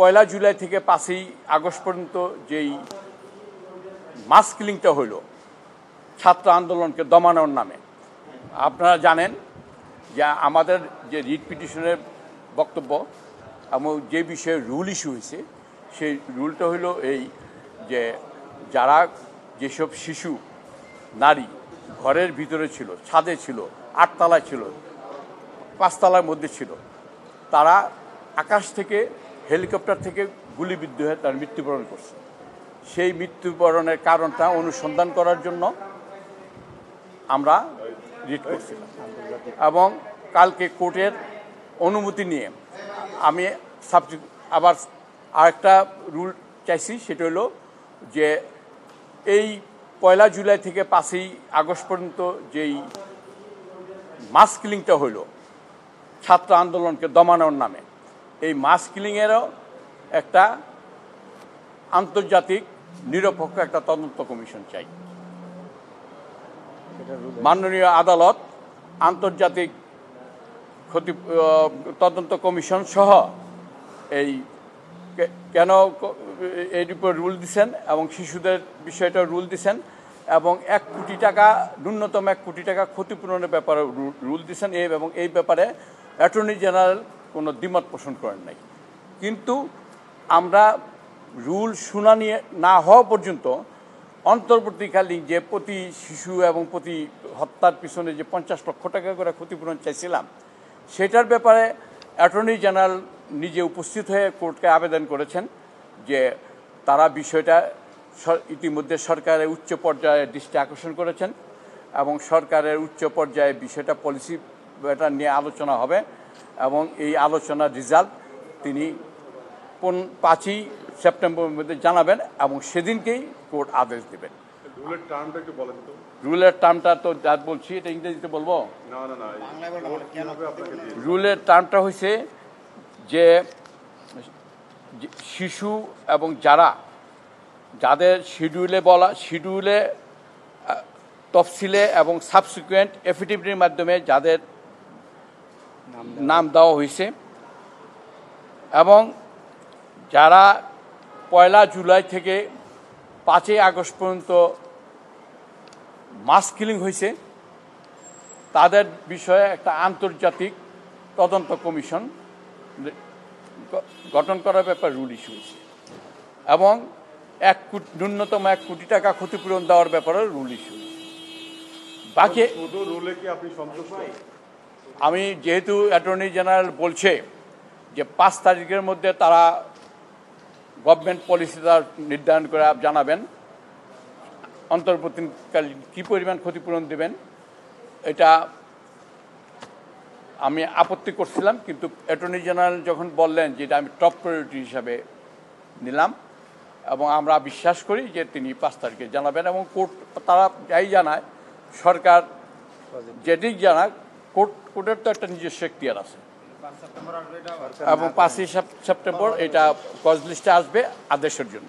পয়লা জুলাই থেকে 5ই আগস্ট পর্যন্ত যেই মাস কিলিংটা হইল ছাত্র আন্দোলনকে দমানোর নামে, আপনারা জানেন যে আমাদের যে রিট পিটিশনের বক্তব্য এবং যে বিষয়ে রুল ইস্যু হয়েছে সেই রুলটা হইল এই যে যারা যেসব শিশু নারী ঘরের ভিতরে ছিল, ছাদে ছিল, 8 তলায় ছিল, 5 তলার মধ্যে ছিল, তারা আকাশ থেকে হেলিকপ্টার থেকে গুলিবিদ্ধ হয়ে তার মৃত্যুবরণ করছে। সেই মৃত্যুবরণের কারণটা অনুসন্ধান করার জন্য আমরা রিট করছিলাম এবং কালকে কোর্টের অনুমতি নিয়ে আমি আবার আরেকটা রুল চাইছি, সেটা হলো যে এই পয়লা জুলাই থেকে 5ই আগস্ট পর্যন্ত যেই মাস কিলিংটা হইল ছাত্র আন্দোলনকে দমানোর নামে, এই মাস কিলিংয়েরও একটা আন্তর্জাতিক নিরপেক্ষ একটা তদন্ত কমিশন চাই। মাননীয় আদালত আন্তর্জাতিক তদন্ত কমিশন সহ এই কেন এর উপর রুল দিচ্ছেন এবং শিশুদের বিষয়টা রুল দিচ্ছেন এবং 1 কোটি টাকা, ন্যূনতম 1 কোটি টাকা ক্ষতিপূরণের ব্যাপারে রুল দিচ্ছেন এবং এই ব্যাপারে অ্যাটর্নি জেনারেল কোনো দ্বিমত পোষণ করেন নাই। কিন্তু আমরা রুল শুনানি না হওয়া পর্যন্ত অন্তর্বর্তীকালীন যে প্রতি শিশু এবং প্রতি হত্যার পিছনে যে 50 লক্ষ টাকা করে ক্ষতিপূরণ চাইছিলাম, সেটার ব্যাপারে অ্যাটর্নি জেনারেল নিজে উপস্থিত হয়ে কোর্টকে আবেদন করেছেন যে তারা বিষয়টা ইতিমধ্যে সরকারের উচ্চ পর্যায়ে দৃষ্টি আকর্ষণ করেছেন এবং সরকারের উচ্চ পর্যায়ে বিষয়টা পলিসি এটা নিয়ে আলোচনা হবে এবং এই আলোচনার রেজাল্ট তিনি 5ই সেপ্টেম্বরের মধ্যে জানাবেন এবং সেদিনকেই কোর্ট আদেশ দেবেন। রুলের টার্মটা একটু বলেন তো। রুলের টার্মটা তো যা বলছি এটা ইংরেজিতে বলবো না, রুলের টার্মটা হয়েছে যে শিশু এবং যাদের শিডিউলে তফসিলে এবং সাবসিকুয়েন্ট এফিডেভিটের মাধ্যমে যাদের নাম দেওয়া হয়েছে এবং যারা পয়লা জুলাই থেকে 5ই আগস্ট পর্যন্ত মাস কিলিং হয়েছে তাদের বিষয়ে একটা আন্তর্জাতিক তদন্ত কমিশন গঠন করার ব্যাপারে রুল ইস্যু হয়েছে এবং ন্যূনতম 1 কোটি টাকা ক্ষতিপূরণ দেওয়ার ব্যাপারে রুল ইস্যু হয়েছে। বাকি রুলে কি আপনি সন্তুষ্ট? আমি যেহেতু অ্যাটর্নি জেনারেল বলছে যে 5 তারিখের মধ্যে তারা গভর্নমেন্ট পলিসি তার নির্ধারণ করে জানাবেন অন্তর্বর্তীকালীন কী পরিমাণ ক্ষতিপূরণ দেবেন, এটা আমি আপত্তি করছিলাম। কিন্তু অ্যাটর্নি জেনারেল যখন বললেন যে এটা আমি টপ প্রায়োরিটি হিসাবে নিলাম এবং আমরা বিশ্বাস করি যে তিনি 5 তারিখে জানাবেন এবং কোর্ট তারা যাই জানায়, সরকার যেদিক জানাক, কোর্টের তো একটা নিজস্ব এখতিয়ার আছে এবং 5ই সেপ্টেম্বর এটা কজ লিস্টে আসবে আদেশের জন্য।